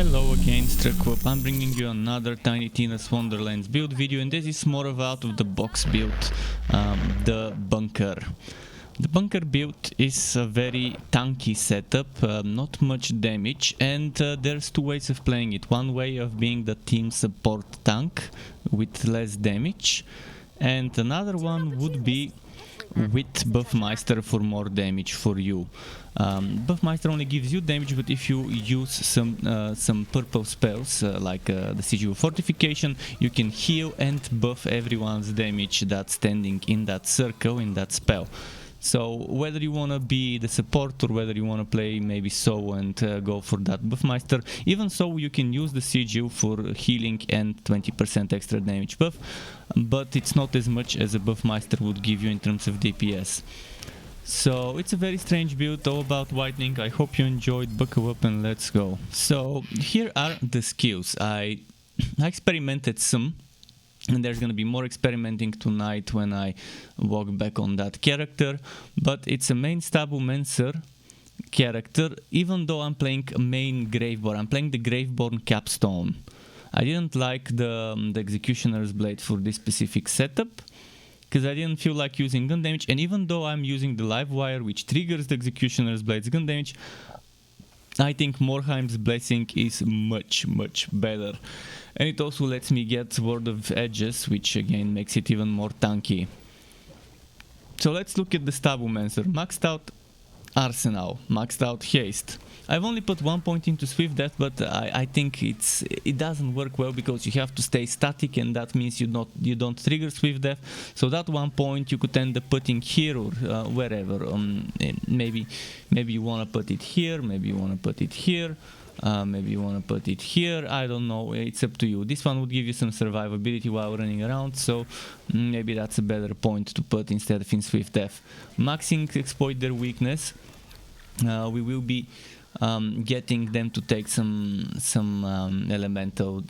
Hello again, Struckwop. I'm bringing you another Tiny Tina's Wonderlands build video, and this is more of out of the box build, the bunker. The bunker build is a very tanky setup, not much damage, and there's two ways of playing it. One way of being the team support tank with less damage, and another one would be with Buffmeister for more damage for you. Buffmeister only gives you damage, but if you use some purple spells like the Siege Fortification, you can heal and buff everyone's damage that's standing in that circle in that spell. So whether you want to be the support or whether you want to play maybe so and go for that Buffmeister, even so you can use the Siege for healing and 20% extra damage buff, but it's not as much as a Buffmeister would give you in terms of DPS. So it's a very strange build, all about whitening. I hope you enjoyed, buckle up and let's go. So here are the skills. I experimented some, and there's gonna be more experimenting tonight when I walk back on that character, but it's a main Stabbomancer character, even though I'm playing a main Graveborn. I'm playing the Graveborn capstone. I didn't like the Executioner's Blade for this specific setup, because I didn't feel like using gun damage, and even though I'm using the live wire which triggers the Executioner's Blade's gun damage, I think Morheim's Blessing is much better. And it also lets me get Word of Edges, which again makes it even more tanky. So let's look at the Stabbomancer. Maxed out Arsenal, maxed out Haste. I've only put 1 point into Swift Death, but I think it doesn't work well because you have to stay static, and that means you don't trigger Swift Death. So that 1 point you could end up putting here or wherever. Maybe you want to put it here, maybe you want to put it here. Maybe you want to put it here, I don't know, it's up to you. This one would give you some survivability while running around, so maybe that's a better point to put instead of in Swift Death. Maxing exploit their weakness. We will be getting them to take some elemental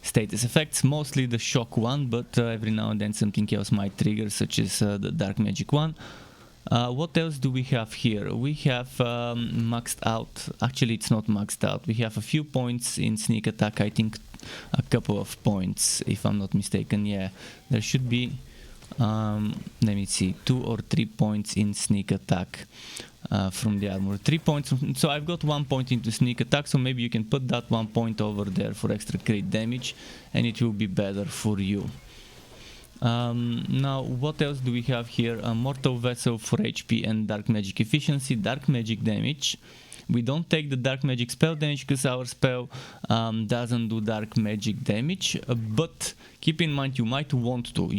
status effects, mostly the shock one, but every now and then something else might trigger, such as the dark magic one. What else do we have here? We have maxed out, actually it's not maxed out, we have a few points in sneak attack, I think a couple of points if I'm not mistaken. Yeah, there should be, let me see, 2 or 3 points in sneak attack from the armor. 3 points, so I've got 1 point into sneak attack, so maybe you can put that 1 point over there for extra crit damage and it will be better for you. Now what else do we have here? A Mortal Vessel for HP and Dark Magic Efficiency, Dark Magic damage. We don't take the Dark Magic spell damage because our spell doesn't do Dark Magic damage, but keep in mind you might want to,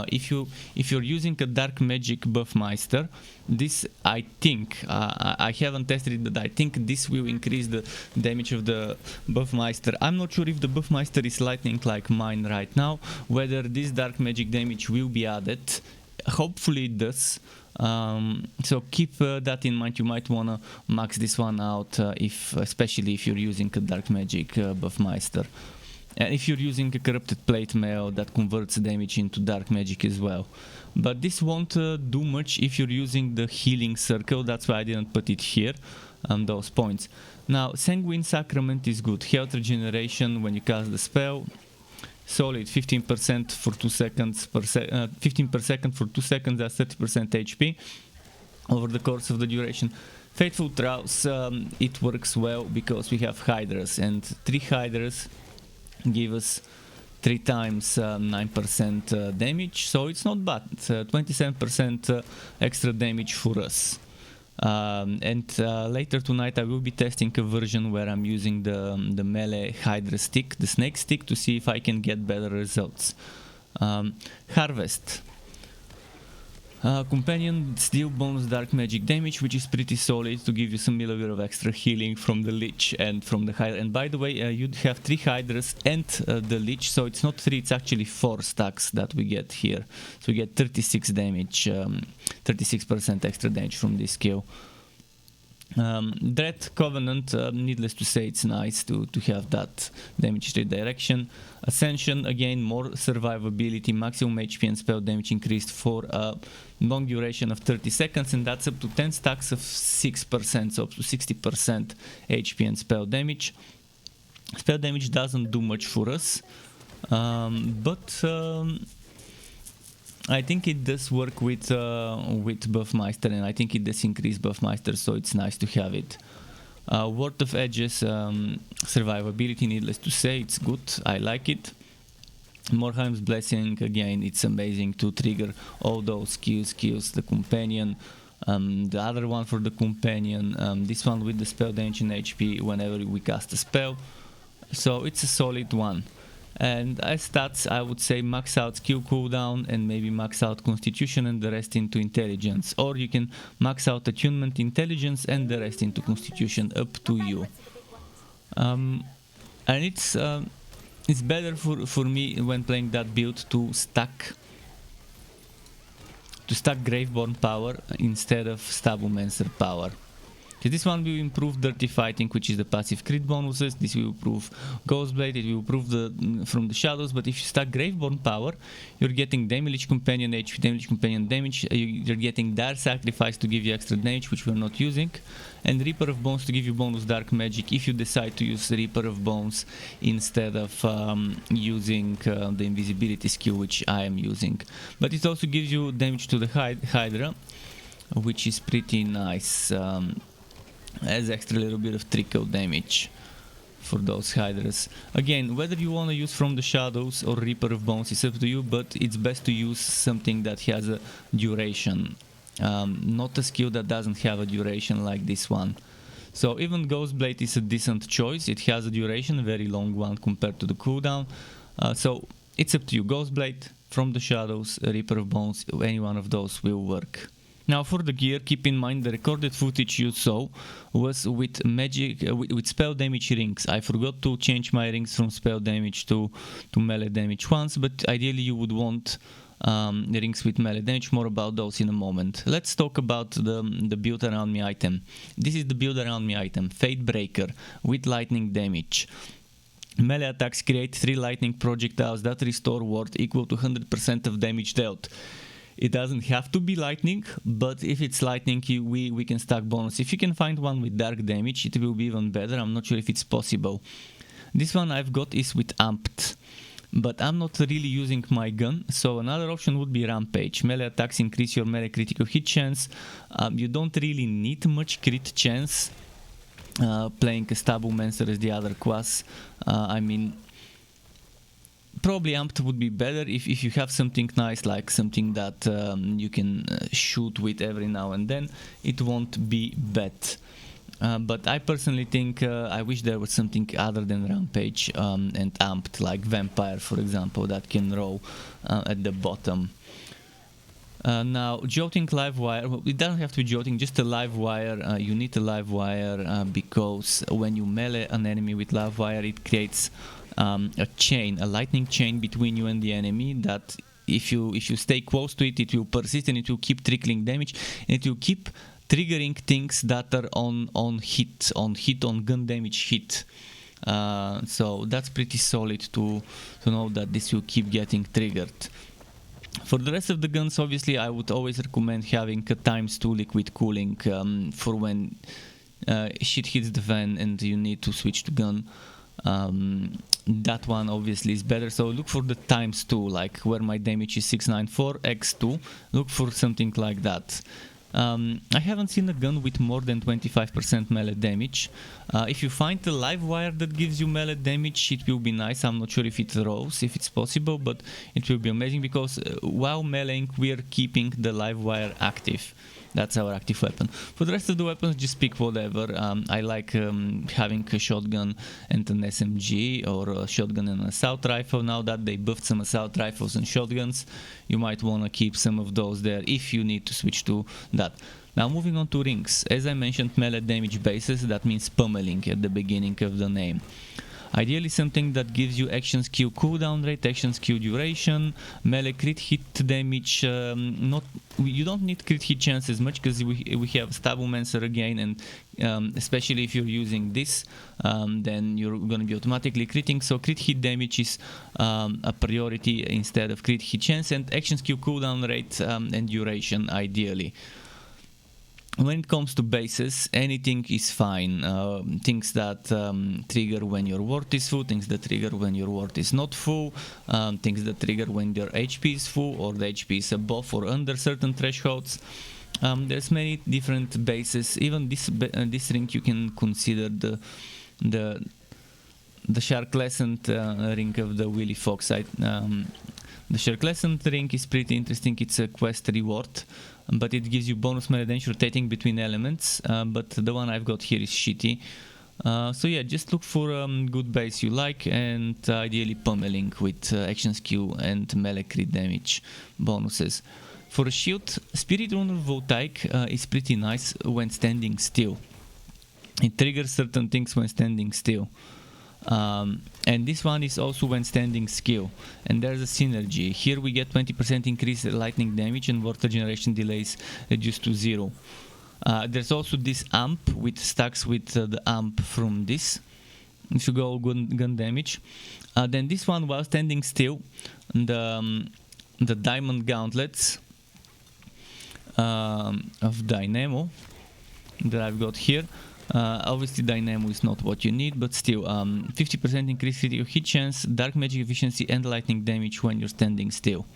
if you're using a Dark Magic Buffmeister, this I think, I haven't tested it, but I think this will increase the damage of the Buffmeister. I'm not sure if the Buffmeister is lightning like mine right now, whether this Dark Magic damage will be added. Hopefully it does. So keep that in mind. You might wanna max this one out, especially if you're using a Dark Magic Buffmeister. And if you're using a Corrupted Plate Mail, that converts damage into Dark Magic as well. But this won't do much if you're using the Healing Circle, that's why I didn't put it here, those points. Now, Sanguine Sacrament is good. Health regeneration when you cast the spell. Solid, 15% for 2 seconds, 15 per second for 2 seconds, that's 30% HP over the course of the duration. Fateful Trowels, it works well because we have Hydras, and 3 Hydras give us 3 times 9% damage, so it's not bad. It's 27% extra damage for us. And later tonight I will be testing a version where I'm using the melee Hydra stick, the snake stick, to see if I can get better results. Harvest. Companion Steel Bones Dark Magic damage, which is pretty solid to give you some millimeter of extra healing from the Lich and from the Hydra. And by the way, you'd have 3 Hydras and the Lich, so it's not 3, it's actually 4 stacks that we get here. So we get 36 damage, 36% extra damage from this skill. Dread Covenant, needless to say, it's nice to have that damage redirection. Ascension, again, more survivability, maximum HP and spell damage increased for a long duration of 30 seconds, and that's up to 10 stacks of 6%, so up to 60% HP and spell damage. Spell damage doesn't do much for us, but I think it does work with Buffmeister, and I think it does increase Buffmeister, so it's nice to have it. Word of Edges, survivability, needless to say, it's good, I like it. Morheim's Blessing, again, it's amazing to trigger all those skills, the companion, the other one for the companion, this one with the spell damage and HP whenever we cast a spell, so it's a solid one. And as stats, I would say max out skill cooldown and maybe max out constitution and the rest into intelligence. Or you can max out attunement, intelligence and the rest into constitution, up to you. And it's better for me when playing that build to stack Graveborn power instead of Stabbomancer power. This one will improve Dirty Fighting, which is the passive crit bonuses. This will improve Ghostblade, it will improve from the shadows. But if you stack Graveborn power, you're getting Damage Companion HP, Damage Companion damage. You're getting Dire Sacrifice to give you extra damage, which we're not using, and Reaper of Bones to give you bonus Dark Magic if you decide to use Reaper of Bones instead of using the invisibility skill, which I am using. But it also gives you damage to the Hydra, which is pretty nice. As extra little bit of trickle damage for those Hydras. Again, whether you want to use From the Shadows or Reaper of Bones is up to you, but it's best to use something that has a duration, not a skill that doesn't have a duration like this one. So even Ghostblade is a decent choice. It has a duration, a very long one compared to the cooldown, so it's up to you. Ghostblade, From the Shadows, Reaper of Bones, any one of those will work. Now for the gear, keep in mind the recorded footage you saw was with with spell damage rings. I forgot to change my rings from spell damage to melee damage once, but ideally you would want rings with melee damage. More about those in a moment. Let's talk about the build around me item. This is the build around me item, Fate Breaker with lightning damage. Melee attacks create 3 lightning projectiles that restore ward equal to 100% of damage dealt. It doesn't have to be lightning, but if it's lightning, we can stack bonus. If you can find one with dark damage, it will be even better. I'm not sure if it's possible. This one I've got is with amped, but I'm not really using my gun, so another option would be Rampage. Melee attacks increase your melee critical hit chance. You don't really need much crit chance playing a Stabbomancer as the other class. I mean, probably amped would be better if you have something nice, like something that you can shoot with every now and then. It won't be bad. But I personally think I wish there was something other than Rampage and amped, like Vampire, for example, that can roll at the bottom. Now, Jolting Live Wire, well, it doesn't have to be Jolting, just a Live Wire. You need a Live Wire because when you melee an enemy with Live Wire, it creates a chain, a lightning chain between you and the enemy that if you stay close to it, it will persist and it will keep trickling damage, and it will keep triggering things that are on gun damage hit. So that's pretty solid to know that this will keep getting triggered. For the rest of the guns, obviously, I would always recommend having a ×2 liquid cooling for when shit hits the fan and you need to switch to gun. That one obviously is better, so look for the ×2, like where my damage is 694 x2, look for something like that. I haven't seen a gun with more than 25% melee damage. If you find a live wire that gives you melee damage, it will be nice. I'm not sure if it rolls, if it's possible, but it will be amazing because while meleeing we are keeping the live wire active. That's our active weapon. For the rest of the weapons, just pick whatever. I like having a shotgun and an SMG, or a shotgun and an assault rifle. Now that they buffed some assault rifles and shotguns, you might want to keep some of those there if you need to switch to that. Now moving on to rings. As I mentioned, melee damage bases, that means pummeling at the beginning of the name. Ideally something that gives you action skill cooldown rate, action skill duration, melee crit hit damage. You don't need crit hit chance as much because we have Stabbomancer again, and especially if you're using this, then you're gonna be automatically critting. So crit hit damage is a priority instead of crit hit chance, and action skill cooldown rate and duration ideally. When it comes to bases, anything is fine. Things that trigger when your ward is full, things that trigger when your ward is not full, things that trigger when your HP is full or the HP is above or under certain thresholds. There's many different bases. Even this ring you can consider the Shark Lesson ring of the Willy Fox. The Shark Lesson ring is pretty interesting. It's a quest reward, but it gives you bonus melee damage rotating between elements, but the one I've got here is shitty. So yeah, just look for a good base you like, and ideally pummeling with action skill and melee crit damage bonuses. For a shield, Spirit Runner Voltaic is pretty nice when standing still. It triggers certain things when standing still. And this one is also when standing skill, and there's a synergy. Here we get 20% increase lightning damage and water generation delays reduced to 0. There's also this amp which stacks with the amp from this, if you go gun damage. Then this one, while standing still, the diamond gauntlets of Dynamo that I've got here. Obviously Dynamo is not what you need, but still 50% increase critical hit chance, dark magic efficiency and lightning damage when you're standing still.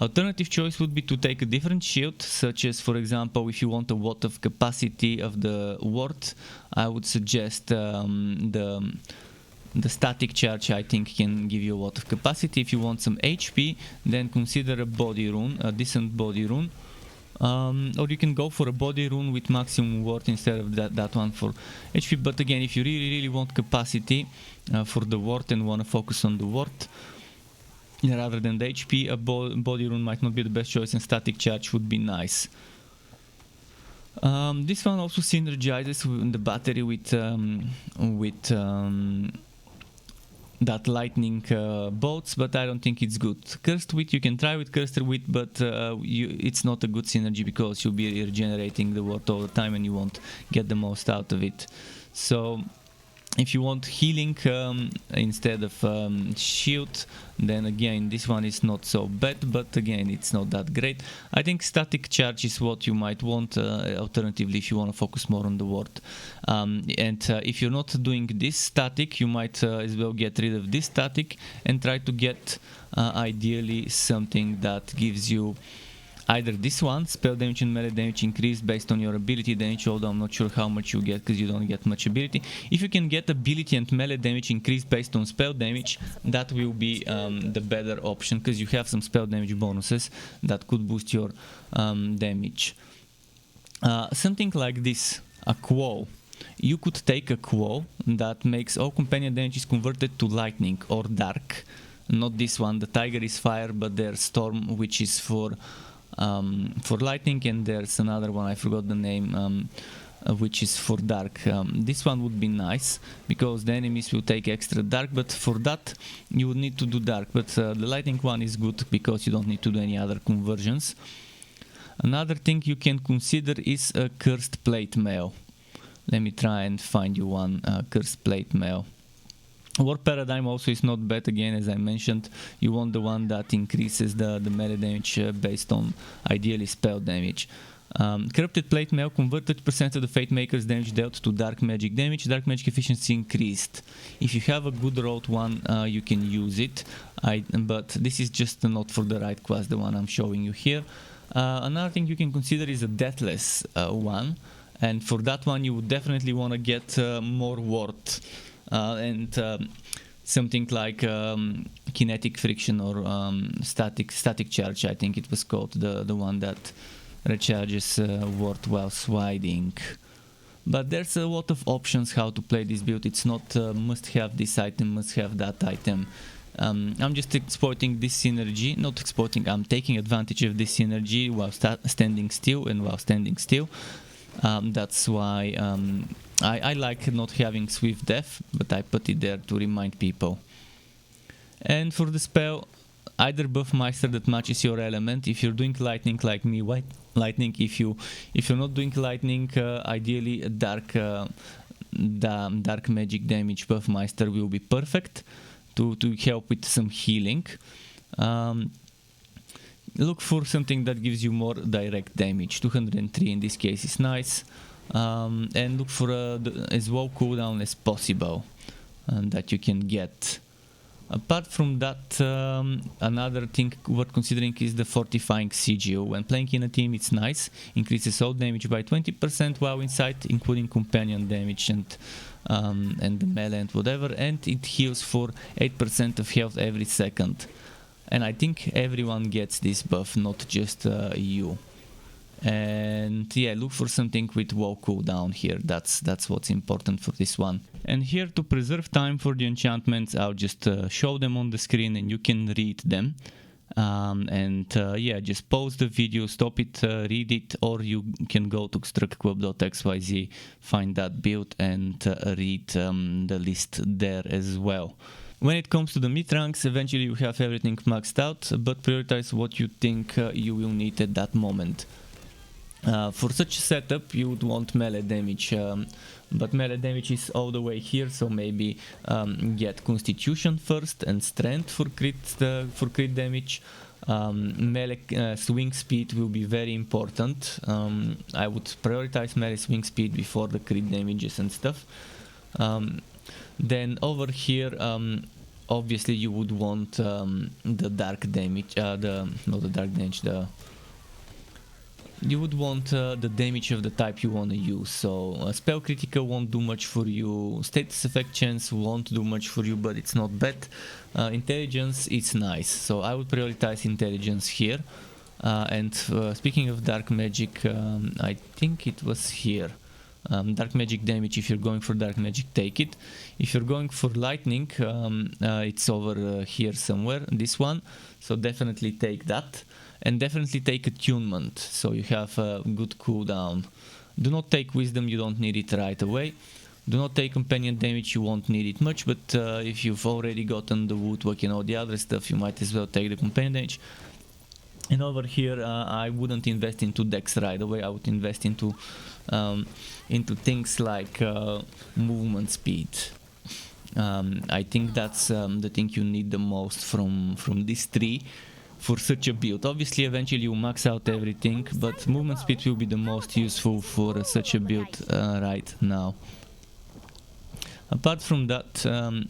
Alternative choice would be to take a different shield, such as, for example, if you want a watt of capacity of the ward, I would suggest the static charge. I think can give you a lot of capacity. If you want some HP, then consider a body rune, a decent body rune. Or you can go for a body rune with maximum ward instead of that one for HP. But again, if you really want capacity for the ward and want to focus on the ward rather than the HP, a body rune might not be the best choice, and static charge would be nice. This one also synergizes with the battery with that lightning bolts, but I don't think it's good. Cursed Wit, you can try with Cursed Wit, but it's not a good synergy because you'll be regenerating the ward all the time and you won't get the most out of it. So if you want healing instead of shield, then again this one is not so bad, but again it's not that great. I think static charge is what you might want, alternatively if you want to focus more on the ward. And if you're not doing this static, you might as well get rid of this static and try to get ideally something that gives you either this one, spell damage and melee damage increased based on your ability damage, although I'm not sure how much you get because you don't get much ability. If you can get ability and melee damage increased based on spell damage, that will be the better option because you have some spell damage bonuses that could boost your damage. Something like this, a quo. You could take a quo that makes all companion damages converted to lightning or dark. Not this one, the tiger is fire, but there's storm, which is for lightning, and there's another one, I forgot the name, which is for dark. This one would be nice because the enemies will take extra dark, but for that you would need to do dark, but the lightning one is good because you don't need to do any other conversions. Another thing you can consider is a cursed plate mail. Let me try and find you one cursed plate mail. War Paradigm also is not bad. Again, as I mentioned, you want the one that increases the melee damage based on ideally spell damage. Corrupted Plate Mail, convert 30% of the Fate Maker's damage dealt to dark magic damage, dark magic efficiency increased. If you have a good rolled one, you can use it, but this is just not for the right class, the one I'm showing you here. Another thing you can consider is a Deathless one, and for that one you would definitely want to get more ward. And something like kinetic friction or static charge, I think it was called, the one that recharges ward while sliding. But there's a lot of options how to play this build. It's not must have this item, must have that item. I'm just exploiting this synergy, not exploiting, I'm taking advantage of this synergy while standing still and while standing still. That's why I like not having swift death, but I put it there to remind people. And for the spell, either buff Meister that matches your element. If you're doing lightning like me, white lightning. If you're not doing lightning, ideally dark magic damage buff Meister will be perfect to help with some healing. Look for something that gives you more direct damage. 203 in this case is nice. And look for as low cooldown as possible that you can get. Apart from that, another thing worth considering is the fortifying sigil. When playing in a team, it's nice. Increases all damage by 20% while inside, including companion damage and the melee and whatever. And it heals for 8% of health every second. And I think everyone gets this buff, not just you. And yeah, look for something with low cooldown here. That's what's important for this one. And here, to preserve time for the enchantments, I'll just show them on the screen and you can read them. Yeah, just pause the video, stop it, read it, or you can go to struckquip.xyz, find that build and read the list there as well. When it comes to the mid ranks, eventually you have everything maxed out, but prioritize what you think you will need at that moment. For such a setup, you would want melee damage, but melee damage is all the way here, so maybe get Constitution first and Strength for crit damage. Melee swing speed will be very important. I would prioritize melee swing speed before the crit damages and stuff. Then over here, obviously you would want the dark damage, you would want the damage of the type you want to use. So spell critical won't do much for you, status effect chance won't do much for you, but it's not bad. Intelligence, it's nice, so I would prioritize intelligence here. And speaking of dark magic, I think it was here. Dark magic damage, if you're going for dark magic, take it. If you're going for lightning, it's over here somewhere, this one, so definitely take that. And definitely take attunement, so you have a good cooldown. Do not take wisdom, you don't need it right away. Do not take companion damage, you won't need it much, but if you've already gotten the woodwork and all the other stuff, you might as well take the companion damage. And over here, I wouldn't invest into dex right away. I would invest into things like movement speed. I think that's the thing you need the most from this tree for such a build. Obviously, eventually you max out everything, but movement speed will be the most useful for such a build right now. Apart from that,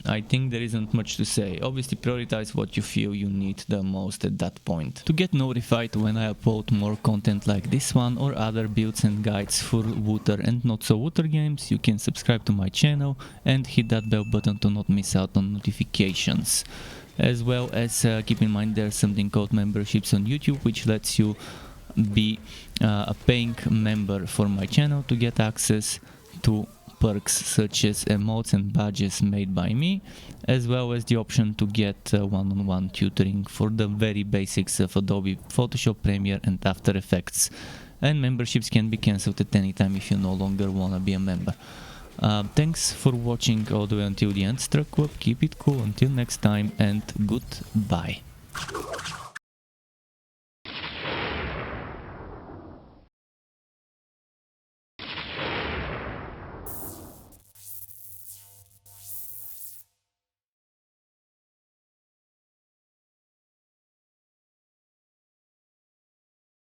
I think there isn't much to say. Obviously, prioritize what you feel you need the most at that point. To get notified when I upload more content like this one or other builds and guides for Wooter and not so Wooter games, you can subscribe to my channel and hit that bell button to not miss out on notifications. As well as keep in mind there's something called memberships on YouTube, which lets you be a paying member for my channel to get access to perks such as emotes and badges made by me, as well as the option to get one-on-one tutoring for the very basics of Adobe Photoshop, Premiere and After Effects. And memberships can be cancelled at any time if you no longer want to be a member. Thanks for watching all the way until the end, Struck Web. Keep it cool until next time, and goodbye.